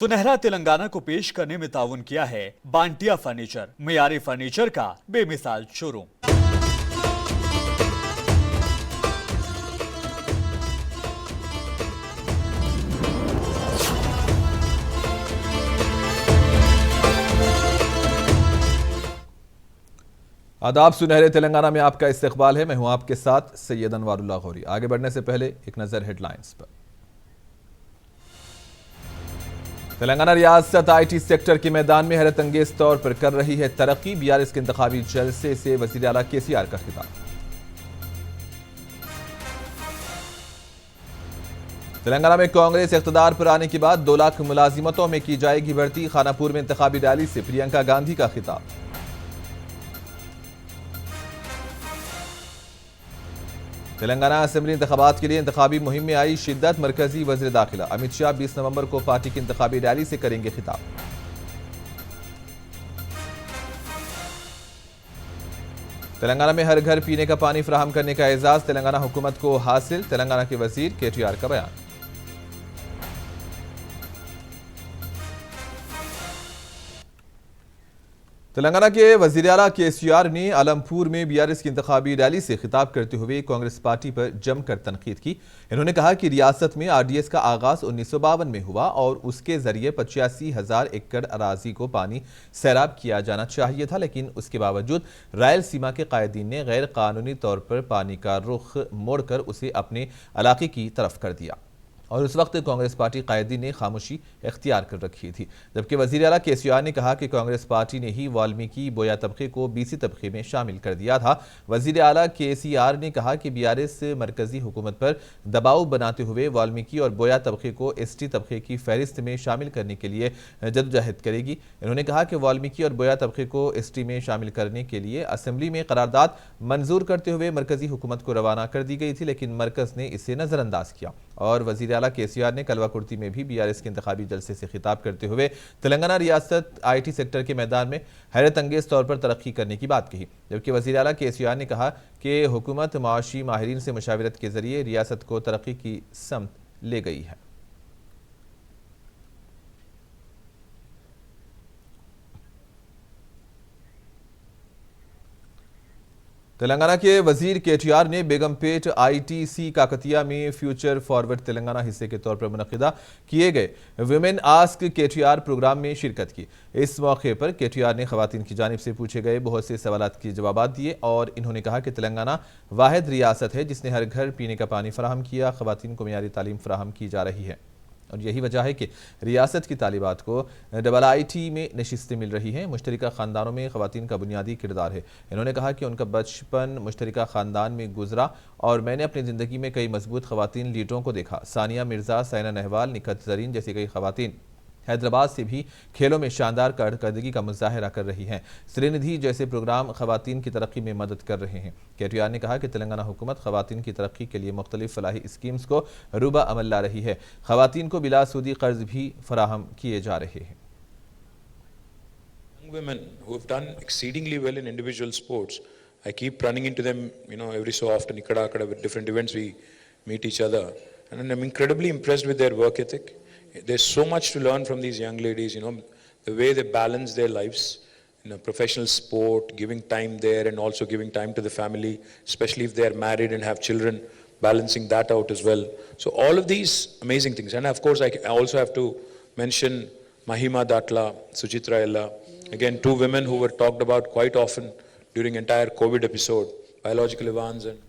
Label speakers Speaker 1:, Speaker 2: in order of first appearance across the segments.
Speaker 1: सुनहरा तेलंगाना को पेश करने में ताउन किया है बांटिया फर्नीचर, मियारी फर्नीचर का बेमिसाल शोरूम।
Speaker 2: आदाब, सुनहरे तेलंगाना में आपका इस्तकबाल है। मैं हूं आपके साथ सैयद अनवारुल्लाह गौरी। आगे बढ़ने से पहले एक नजर हेडलाइंस पर। तेलंगाना रियासत आईटी सेक्टर के मैदान में हैरत अंगेज तौर पर कर रही है तरक्की। बीआरएस के इंतखाबी जलसे से वजीर आला केसीआर का खिताब। तेलंगाना में कांग्रेस इख्तिदार पर आने के बाद 2 लाख मुलाजिमतों में की जाएगी भर्ती। खानापुर में इंतखाबी रैली से प्रियंका गांधी का खिताब। तेलंगाना असेंबली इंतखाबात के लिए इंतखाबी मुहिम में आई शिद्दत। मरकजी वज़ीर दाखिला अमित शाह 20 नवंबर को पार्टी की इंतखाबी रैली से करेंगे खिताब। तेलंगाना में हर घर पीने का पानी फराहम करने का एजाज तेलंगाना हुकूमत को हासिल। तेलंगाना के वजीर केटीआर का बयान। तेलंगाना के वज़ीर आला केसीआर ने आलमपुर में बीआरएस की इंतखाबी रैली से खिताब करते हुए कांग्रेस पार्टी पर जमकर तनकीद की। इन्होंने कहा कि रियासत में आरडीएस का आगाज 1952 में हुआ और उसके जरिए 85,000 एकड़ अराजी को पानी सैराब किया जाना चाहिए था, लेकिन उसके बावजूद रायलसीमा के कायदीन ने गैर कानूनी तौर पर पानी का रुख मोड़कर उसे अपने इलाके की तरफ कर दिया और उस वक्त कांग्रेस पार्टी कायदीन ने खामोशी इख्तियार कर रखी थी। जबकि वज़ीर आला केसीआर ने कहा कि कांग्रेस पार्टी ने ही वाल्मीकि बोया तबके को बीसी तबके में शामिल कर दिया था। वज़ीर आला केसीआर ने कहा कि बीआरएस मरकजी हुकूमत पर दबाव बनाते हुए वाल्मीकि और बोया तबके को एसटी तबके की फहरिस्त में शामिल करने के लिए जद्दोजहद करेगी। उन्होंने कहा कि वाल्मीकि और बोया तबके को एसटी में शामिल करने के लिए असम्बली में करारदाद मंजूर करते हुए मरकजी हुकूमत को रवाना कर दी गई थी, लेकिन मरकज ने इसे नजरअंदाज किया। और वज़ीर आला केसीआर ने कलवाकुर्ती में भी बीआरएस के इंतखाबी जलसे से खिताब करते हुए तेलंगाना रियासत आईटी सेक्टर के मैदान में हैरत अंगेज तौर पर तरक्की करने की बात कही। जबकि वज़ीर आला केसीआर ने कहा कि हुकूमत माशी माहिरीन से मुशावरत के जरिए रियासत को तरक्की की समत ले गई है। तेलंगाना के वजीर केटीआर ने बेगमपेट आईटीसी काकतिया में फ्यूचर फॉरवर्ड तेलंगाना हिस्से के तौर पर मुनक्किदा किए गए विमेन आस्क केटीआर प्रोग्राम में शिरकत की। इस मौके पर केटीआर ने खवातीन की जानिब से पूछे गए बहुत से सवालात के जवाब दिए और इन्होंने कहा कि तेलंगाना वाहिद रियासत है जिसने हर घर पीने का पानी फराहम किया। खवातीन को मियारी तालीम फराहम की जा रही है और यही वजह है कि रियासत की तालिबात को IIT में नशिस्तें मिल रही हैं। मुश्तरिका ख़ानदानों में ख़वातीन का बुनियादी किरदार है। इन्होंने कहा कि उनका बचपन मुश्तरिका ख़ानदान में गुजरा और मैंने अपनी ज़िंदगी में कई मजबूत ख़वातीन लीडरों को देखा। सानिया मिर्ज़ा, साइना नेहवाल, निखत ज़रीन जैसी कई ख़वातीन हैदराबाद से भी खेलों में शानदार कारकर्दगी का मुजाहरा कर रही हैं। श्रीनिधि जैसे प्रोग्राम खवातीन की तरक्की में मदद कर रहे हैं। केटीआर ने कहा कि तेलंगाना हुकूमत खवातीन की तरक्की के लिए मुख्तलिफ फलाही स्कीम्स को रूबा अमल ला रही है। खवातीन को बिला सूदी कर्ज भी फराहम किए जा रहे हैं।
Speaker 3: Women who have done exceedingly well in individual sports, I keep running into them, every so often, ikkada with different events we meet each other, and I'm incredibly impressed with their work ethic. There's so much to learn from these young ladies, the way they balance their lives in a professional sport, giving time there and also giving time to the family, especially if they're married and have children, balancing that out as well. So all of these amazing things. And of course, I also have to mention Mahima Datla, Suchitra Ella, again, 2 women who were talked about quite often during entire COVID episode, biological Evans and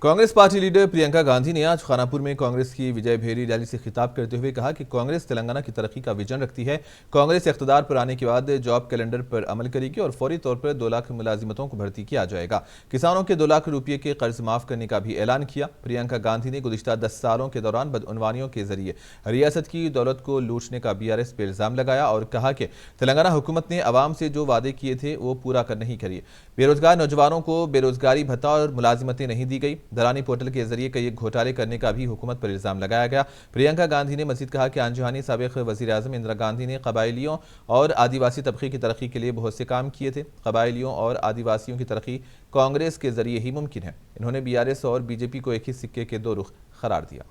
Speaker 2: Congress party leader Priyanka Gandhi ने आज खानापुर में कांग्रेस की विजय भेरी rally से खिताब करते हुए कहा कि कांग्रेस तेलंगाना की तरक्की का विजन रखती है। कांग्रेस इख्तिदार पर आने के बाद जॉब कैलेंडर पर अमल करेगी और फौरी तौर पर 2 लाख मुलाजिमतों को भर्ती किया जाएगा। किसानों के 2 लाख रुपये के कर्ज माफ करने का भी ऐलान किया। प्रियंका गांधी ने गुज़िश्ता 10 सालों के दौरान बदउनवानियों के जरिए रियासत की दौलत को लूटने का बीआरएस पर इल्ज़ाम लगाया और कहा कि तेलंगाना हुकूमत ने अवाम से जो वादे किए थे वो पूरा कर नहीं करिए। बेरोजगार नौजवानों को बेरोजगारी भत्ता और मुलाजिमतें नहीं दी गई। दरानी पोर्टल के जरिए कई घोटाले करने का भी हुकूमत पर इल्जाम लगाया गया। प्रियंका गांधी ने मजीद कहा कि आंजहानी साबिक वज़ीर आज़म इंदिरा गांधी ने कबायलियों और आदिवासी तबके की तरक्की के लिए बहुत से काम किए थे। कबायलियों और आदिवासियों की तरक्की कांग्रेस के जरिए ही मुमकिन है। इन्होंने बीआरएस और बीजेपी को एक ही सिक्के के 2 रुख करार दिया।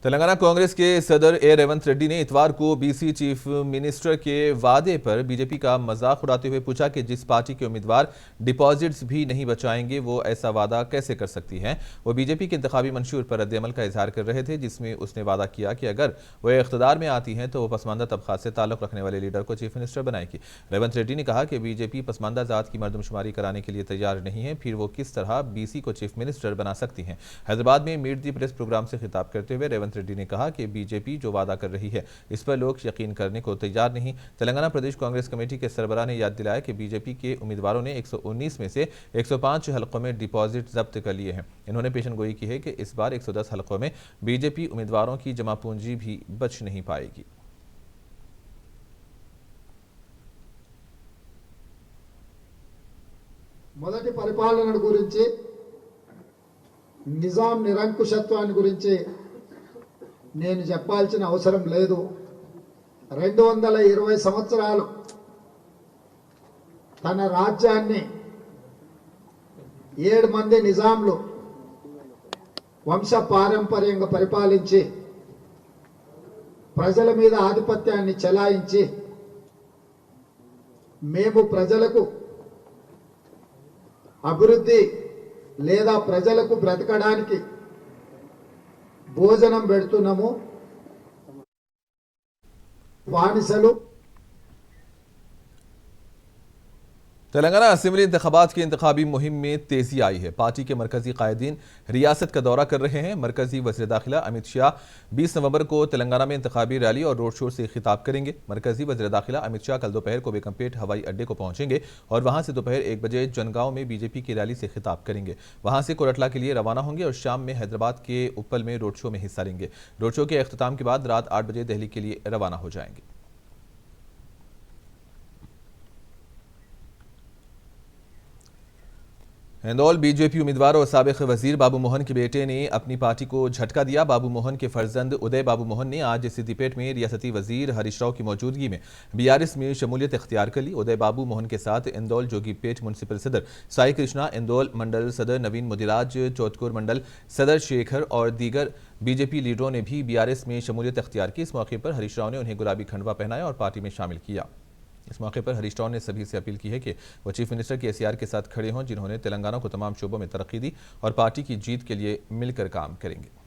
Speaker 2: तेलंगाना कांग्रेस के सदर ए रेवंत रेड्डी ने इतवार को बीसी चीफ मिनिस्टर के वादे पर बीजेपी का मजाक उड़ाते हुए पूछा कि जिस पार्टी के उम्मीदवार डिपॉजिट्स भी नहीं बचाएंगे वो ऐसा वादा कैसे कर सकती हैं। वो बीजेपी के इंतखाबी मंशूर पर रद्द-ए-अमल का इजहार कर रहे थे, जिसमें उसने वादा किया कि अगर वह इख्तियार में आती हैं तो वो पसमानदा तबकात से ताल्लुक रखने वाले लीडर को चीफ मिनिस्टर बनाएगी। रेवंत रेड्डी ने कहा कि बीजेपी पसमानदा जात की मर्दमशुमारी कराने के लिए तैयार नहीं है, फिर वो किस तरह बीसी को चीफ मिनिस्टर बना सकती हैं। हैदराबाद में मीट दी प्रेस प्रोग्राम से खिताब करते हुए रेवंत रेड्डी ने कहा कि बीजेपी जो वादा कर रही है इस पर लोग यकीन करने को तैयार नहीं। तेलंगाना प्रदेश कांग्रेस कमेटी के सरबराह ने याद दिलाया कि बीजेपी के उम्मीदवारों ने 119 में से 105 हलकों में डिपॉजिट जब्त कर लिए हैं। इन्होंने पेशनगोई की है कि इस बार 110 हलकों में बीजेपी उम्मीदवारों की जमा पूंजी भी बच नहीं पाएगी।
Speaker 4: మొదటి పరిపాలన గురించి నిజాం నిరంకుశత్వాన్ని గురించి నేను చెప్పాల్సిన అవసరం లేదు. 220 సంవత్సరాలు తన రాజ్యాన్ని 7 మంది నిజాంలు వంశ పారంపర్యంగా పరిపాలించి ప్రజల మీద ఆధిపత్యాన్ని చెలాయించి మేము ప్రజలకు అభివృద్ధి లేదా ప్రజలకు బ్రతకడానికి భోజనం పెడుతున్నాము. బానిసలు
Speaker 2: तेलंगाना असेंबली इंतखाबात की इंतखाबी मुहिम में तेजी आई है। पार्टी के मरकजी कायदीन रियासत का दौरा कर रहे हैं। मरकजी वज़ीर दाखिला अमित शाह 20 नवंबर को तेलंगाना में इंतखाबी रैली और रोड शो से खिताब करेंगे। मरकजी वज़ीर दाखिला अमित शाह कल दोपहर को बेगमपेट हवाई अड्डे को पहुंचेंगे और वहां से दोपहर 1 बजे जनगांव में बीजेपी की रैली से खिताब करेंगे। वहां से कोरटला के लिए रवाना होंगे और शाम में हैदराबाद के उप्पल में रोड शो में हिस्सा लेंगे। रोड शो के अख्ताम के बाद रात 8 बजे दिल्ली के लिए रवाना हो जाएंगे। इंदौल बीजेपी उम्मीदवार और साबिक वजीर बाबू मोहन के बेटे ने अपनी पार्टी को झटका दिया। बाबू मोहन के फर्जंद उदय बाबू मोहन ने आज सिद्दीपेट में रियासती वजीर हरीश राव की मौजूदगी में बीआरएस में शमूलियत इख्तियार कर ली। उदय बाबू मोहन के साथ इंदौल जोगीपेट म्यूनसिपल सदर साई कृष्णा, इंदौल मंडल सदर नवीन मुदिराज, चौथकुर मंडल सदर शेखर और दीगर बीजेपी लीडरों ने भी बीआरएस में शमूलियत इख्तियार की। इस मौके पर हरीश राव ने उन्हें गुलाबी खंडवा पहनाया और पार्टी में शामिल किया। इस मौके पर हरीश राव ने सभी से अपील की है कि वो चीफ मिनिस्टर केसीआर के साथ खड़े हों, जिन्होंने तेलंगाना को तमाम शोबों में तरक्की दी और पार्टी की जीत के लिए मिलकर काम करेंगे।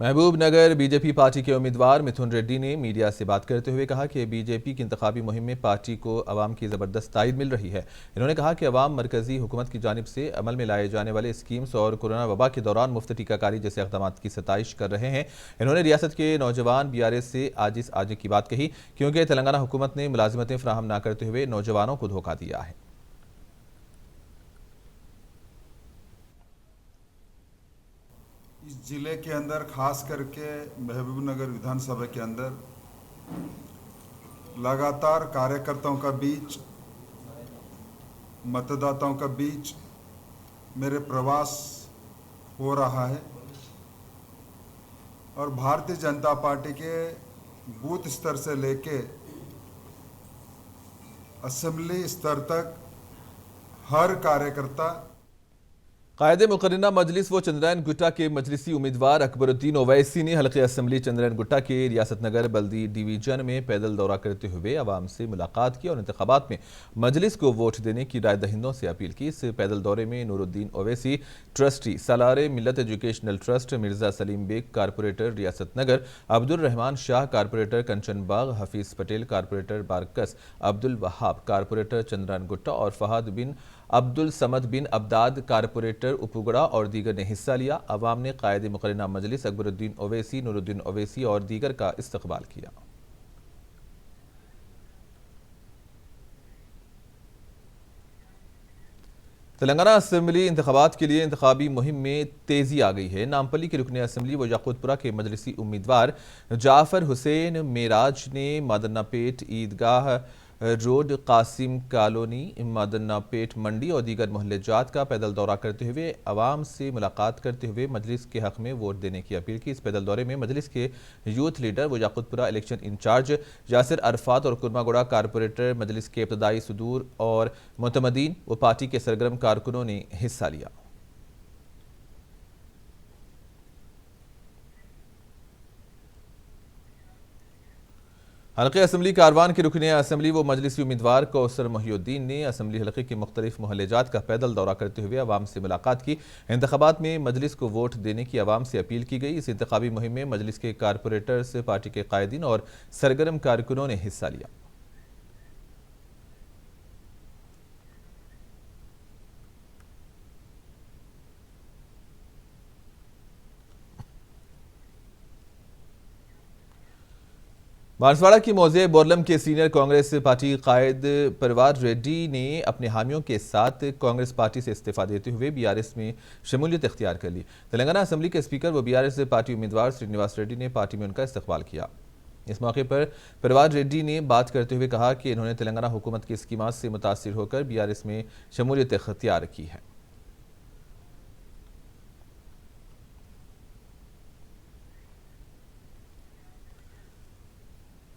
Speaker 2: महबूब नगर बीजेपी पार्टी के उम्मीदवार मिथुन रेड्डी ने मीडिया से बात करते हुए कहा कि बीजेपी की इंतखाबी मुहिम में पार्टी को अवाम की ज़बरदस्त तायद मिल रही है। इन्होंने कहा कि अवाम मरकजी हुकूमत की जानिब से अमल में लाए जाने वाले स्कीम्स और कोरोना वबा के दौरान मुफ्त टीकाकारी जैसे इक़दाम की सताइश कर रहे हैं। इन्होंने रियासत के नौजवान बीआरएस से आजिज़ आने की बात कही, क्योंकि तेलंगाना हुकूमत ने मुलाजिमतें फराहम न करते हुए नौजवानों को धोखा दिया है।
Speaker 5: इस जिले के अंदर खास करके महबूबनगर विधानसभा के अंदर लगातार कार्यकर्ताओं का बीच, मतदाताओं का बीच मेरे प्रवास हो रहा है और भारतीय जनता पार्टी के बूथ स्तर से लेके असेंबली स्तर तक हर कार्यकर्ता
Speaker 2: कायदे मुकर्रना मजलिस व चंद्रायन गुट्टा के मजलिसी उम्मीदवार अकबरुद्दीन ओवैसी ने हल्के असम्बली चंद्रायन गुट्टा के रियासत नगर बल्दी डिवीजन में पैदल दौरा करते हुए आवाम से मुलाकात की और इंतखाबात में मजलिस को वोट देने की राय दहिंदों से अपील की। इस पैदल दौरे में Nooruddin Owaisi trustee, Salare Millat educational trust, Mirza Saleem Baig corporator Riyasat Nagar, Abdul Rahman Shah corporator Kanchan Bagh, Hafeez Patel corporator Barkas, Abdul Wahab corporator Chandrayangutta और फहद बिन अब्दुल समद बिन अब्दाद कारपोरेटर उपुगड़ा और दीगर ने हिस्सा लिया। अवाम ने कायदे मुकर्रना मजलिस अकबरुद्दीन ओवैसी, नूरुद्दीन ओवैसी और दीगर का इस्तकबाल किया। तेलंगाना असेंबली इंतखाबात के लिए इंतखाबी मुहिम में तेजी आ गई है। नामपल्ली के रुकने असेंबली व याकूतपुरा के मजलिसी उम्मीदवार जाफर हुसैन मेराज ने मादन्नापेट ईदगाह रोड, कासिम कॉलोनी, मदन्नापेट मंडी और दीगर मोहल्ले जात का पैदल दौरा करते हुए अवाम से मुलाकात करते हुए मजलिस के हक में वोट देने की अपील की। इस पैदल दौरे में मजलिस के यूथ लीडर व याकुतपुरा इलेक्शन इंचार्ज यासिर अरफात और कुरमागुड़ा कारपोरेटर मजलिस के इब्तदाई सुदूर और मुतमदीन व पार्टी के सरगर्म कारकुनों ने हिस्सा लिया। हल्के असम्बली कारवान के रुकने असम्बली व मजलिसी उम्मीदवार कौसर मोहिउद्दीन ने असम्बली हल्के के मुख्तलिफ मोहल्लेजात का पैदल दौरा करते हुए अवाम से मुलाकात की। इंतखाबात में मजलिस को वोट देने की अवाम से अपील की गई। इस इंतखाबी मुहिम में मजलिस के कारपोरेटर्स, पार्टी के कायदीन और सरगर्म कारकुनों ने हिस्सा लिया। बांसवाड़ा की मौजे बोरलम के सीनियर कांग्रेस पार्टी कायद परवार रेड्डी ने अपने हामियों के साथ कांग्रेस पार्टी से इस्तीफा देते हुए बीआरएस में शमूलियत इख्तियार कर ली। तेलंगाना असम्बली के स्पीकर व बीआरएस पार्टी उम्मीदवार श्रीनिवास रेड्डी ने पार्टी में उनका इस्तकबाल किया। इस मौके पर परवार रेड्डी ने बात करते हुए कहा कि इन्होंने तेलंगाना हुकूमत की स्कीमात से मुतासिर होकर बीआरएस में शमूलियत इख्तियार की है।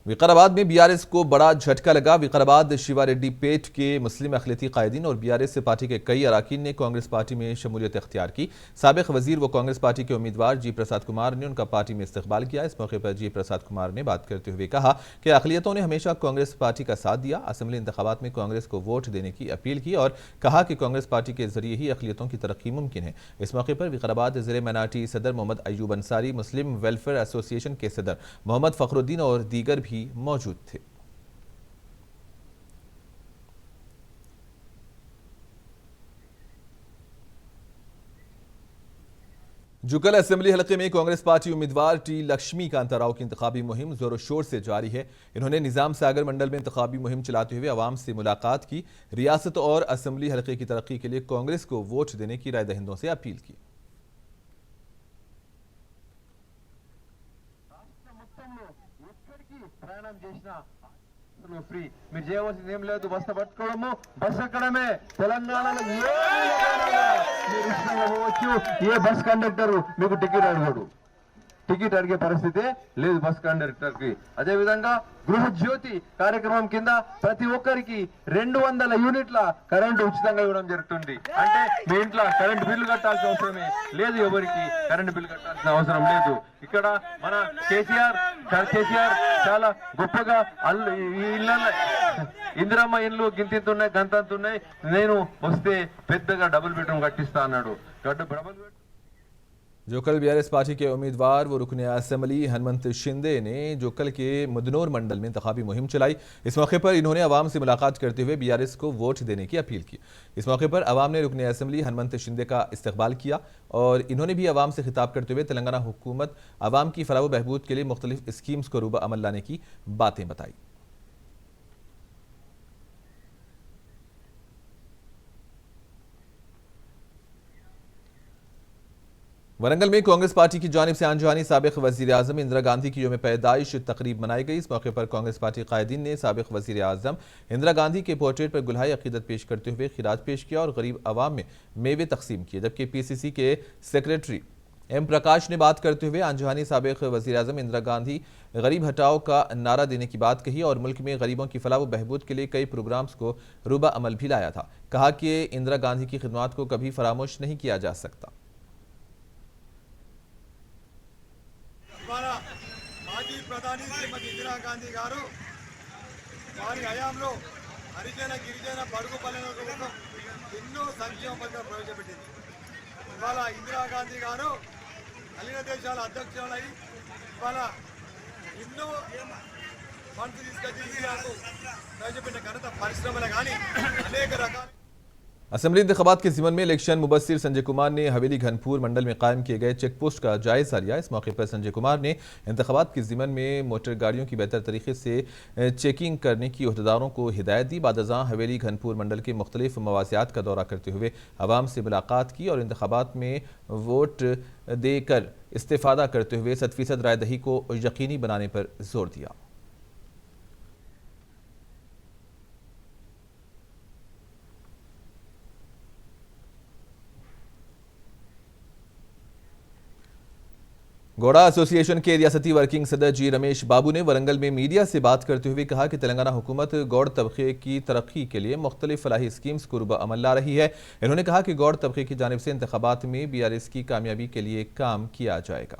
Speaker 2: विकाराबाद में बीआरएस को बड़ा झटका लगा। विकाराबाद शिवा रेड्डी पेट के मुस्लिम अखिलती कायदीन और बीआरएस पार्टी के कई अराकीन ने कांग्रेस पार्टी में शमूलियत इख्तियार की। साबिक वजीर व कांग्रेस पार्टी के उम्मीदवार जी प्रसाद कुमार ने उनका पार्टी में इस्तकबाल किया। इस मौके पर जी प्रसाद कुमार ने बात करते हुए कहा कि अखिलियतों ने हमेशा कांग्रेस पार्टी का साथ दिया। असम्बली इंतखाबात में कांग्रेस को वोट देने की अपील की और कहा कि कांग्रेस पार्टी के जरिए ही अखिलियतों की तरक्की मुमकिन है। इस मौके पर विकाराबाद जिले माइनॉरिटी सदर Mohammed Ayub Ansari, Muslim welfare association के सदर मोहम्मद फखरुद्दीन और दीगर भी मौजूद थे। जुकल असेंबली हलके में कांग्रेस पार्टी उम्मीदवार टी लक्ष्मी कांता राव की इंतखाबी मुहिम जोर शोर से जारी है। इन्होंने निजाम सागर मंडल में इंतखाबी मुहिम चलाते हुए अवाम से मुलाकात की। रियासत और असेंबली हलके की तरक्की के लिए कांग्रेस को वोट देने की राय दहिंदों से अपील की।
Speaker 6: ఫ్రీ మీరు చేయవలసింది ఏం లేదు, బస్సు పట్టుకోవడము, బస్సు ఎక్కడమే। తెలంగాణలో మీరు ఇష్టంగా పోవచ్చు, ఏ బస్ కండక్టర్ మీకు టికెట్ అడగడు, టికెట్ అడిగే పరిస్థితి లేదు బస్ కండక్టర్ కి। అదే విధంగా గృహ జ్యోతి కార్యక్రమం కింద ప్రతి ఒక్కరికి 200 యూనిట్ల కరెంటు ఉచితంగా ఇవ్వడం జరుగుతుంది। అంటే మీ ఇంట్లో కరెంటు బిల్లు కట్టాల్సిన అవసరమే లేదు, ఎవరికి కరెంటు బిల్లు కట్టాల్సిన అవసరం లేదు। ఇక్కడ మన కేసీఆర్ చాలా గొప్పగా ఇళ్ళ ఇందిరమ్మ ఇల్లు గింతింతున్నాయి, గంతంతున్నాయి, నేను వస్తే పెద్దగా డబుల్ బెడ్రూమ్ కట్టిస్తా అన్నాడు। డబుల్
Speaker 2: जोकल बीआरएस पार्टी के उम्मीदवार व रुकने असम्बली हनुमंत शिंदे ने जोकल के मुदनोर मंडल में इंतखाबी मुहिम चलाई। इस मौके पर इन्होंने अवाम से मुलाकात करते हुए बीआरएस को वोट देने की अपील की। इस मौके पर अवाम ने रुकने असम्बली हनुमंत शिंदे का इस्तकबाल किया और इन्होंने भी अवाम से खिताब करते हुए तेलंगाना हुकूमत अवाम की फलाह व बहबूद के लिए मुख्तलिफ स्कीम्स को रूबा अमल लाने की बातें बताई। वरंगल में कांग्रेस पार्टी की जानिब से आंजहानी साबिक वजीर आजम इंदिरा गांधी की यौम पैदाइश तकरीब मनाई गई। इस मौके पर कांग्रेस पार्टी कायदीन ने साबिक वजीर आजम इंदिरा गांधी के पोर्ट्रेट पर गुलहाई अकीदत पेश करते हुए खिराज पेश किया और गरीब आवाम में मेवे तकसीम किए। जबकि पीसीसी के सेक्रेटरी एम प्रकाश ने बात करते हुए आंजहानी साबिक वजीर आजम इंदिरा गांधी गरीब हटाओ का नारा देने की बात कही और मुल्क में गरीबों की फलाह व बहबूद के लिए कई प्रोग्राम्स को रूबा अमल भी लाया था। कहा कि इंदिरा गांधी की खिदमत को कभी फरामोश नहीं किया जा सकता।
Speaker 7: మాజీ ప్రధాని శ్రీమతి ఇందిరాగాంధీ గారు వారి హయాంలో హరిజన గిరిజన బడుగు బలైన కోసం ఎన్నో సంక్షేమ పథకాలు ప్రవేశపెట్టింది। ఇవాళ ఇందిరాగాంధీ గారు అలిన దేశాల అధ్యక్షులై ఇవాళ ఎన్నో ఫండ్స్ తీసుకొచ్చి ఇండియాకు ప్రవేశపెట్టిన ఘనత పరిశ్రమలు కానీ అనేక రకాల
Speaker 2: असम्बली इंतखाबात के ज़िमन में इलेक्शन मुबस्सिर संजय कुमार ने हवेली घनपुर मंडल में कायम किए गए चेक पोस्ट का जायजा लिया। इस मौके पर संजय कुमार ने इंतखाबात के ज़िमन में मोटर गाड़ियों की बेहतर तरीके से चेकिंग करने की अहदेदारों को हिदायत दी। बादज़ां हवेली घनपुर मंडल के मुख्तलिफ मवासियात का दौरा करते हुए आवाम से मुलाकात की और इंतखाबात में वोट देकर इस्तेफादा करते हुए 100% रायदही को यकीनी बनाने पर जोर दिया। गौड़ा एसोसिएशन के रियासती वर्किंग सदर जी रमेश बाबू ने वरंगल में मीडिया से बात करते हुए कहा कि तेलंगाना हुकूमत गौड़ तबके की तरक्की के लिए मुख्तलिफ फलाही स्कीम्स को रुब अमल ला रही है। इन्होंने कहा कि गौड़ तबके की जानिब से इंतखाबात में BRS की कामयाबी के लिए काम किया जाएगा।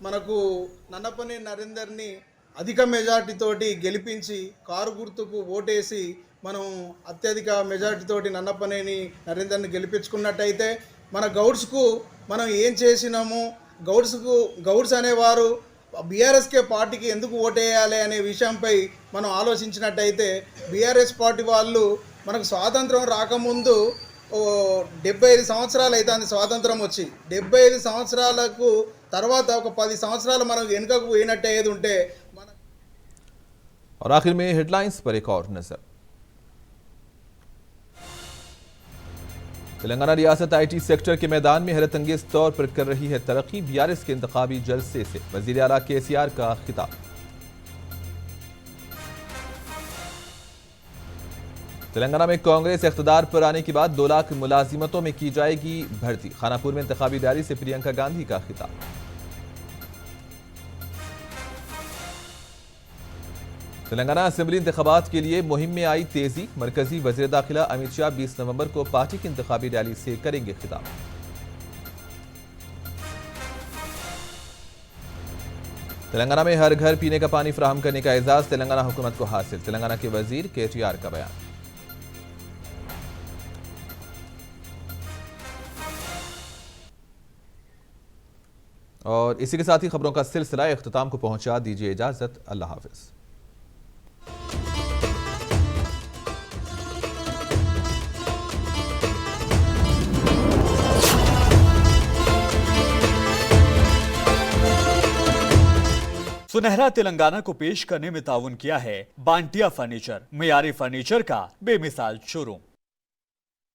Speaker 8: మనకు నన్నపని నరేందర్ని అధిక మెజార్టీ తోటి గెలిపించి కారు గుర్తుకు ఓటేసి మనం అత్యధిక మెజార్టీ తోటి నన్నపనేని నరేందర్ని గెలిపించుకున్నట్టయితే మన గౌడ్స్కు మనం ఏం చేసినాము, గౌడ్స్ అనేవారు బీఆర్ఎస్కే పార్టీకి ఎందుకు ఓటేయాలి అనే విషయంపై మనం ఆలోచించినట్టయితే బీఆర్ఎస్ పార్టీ వాళ్ళు మనకు స్వాతంత్రం రాకముందు 75 సంవత్సరాలు అవుతుంది స్వాతంత్రం వచ్చి। 75 సంవత్సరాలకు తర్వాత ఒక 10 సంవత్సరాలు మనం వెనుకకు పోయినట్టు ఏది ఉంటే మన।
Speaker 2: और आखिर में हेडलाइंस पर एक और नजर। तेलंगाना रियासत IT सेक्टर के मैदान में हैरत अंगेज तौर पर कर रही है तरक्की। BRS के इंतखाबी जलसे से वजीर आला KCR का खिताब। तेलंगाना में कांग्रेस इख्तिदार पर आने के बाद 2 लाख मुलाजिमतों में की जाएगी भर्ती। खानापुर में इंतखाबी रैली से प्रियंका गांधी का खिताब। तेलंगाना असेंबली इंतखाबात के लिए मुहिम में आई तेजी। मरकजी वजीर दाखिला अमित शाह 20 नवंबर को पार्टी की इंतखाबी रैली से करेंगे खिताब। तेलंगाना में हर घर पीने का पानी फराहम करने का एजाज तेलंगाना हुकूमत को हासिल। तेलंगाना के वजीर KTR का बयान। और इसी के साथ ही खबरों का सिलसिला इख्तिताम को पहुंचा। दीजिए इजाजत, अल्लाह हाफिज।
Speaker 1: सुनहरा तेलंगाना को पेश करने में ताउन किया है बांटिया फर्नीचर, मियारी फर्नीचर का बेमिसाल शोरूम।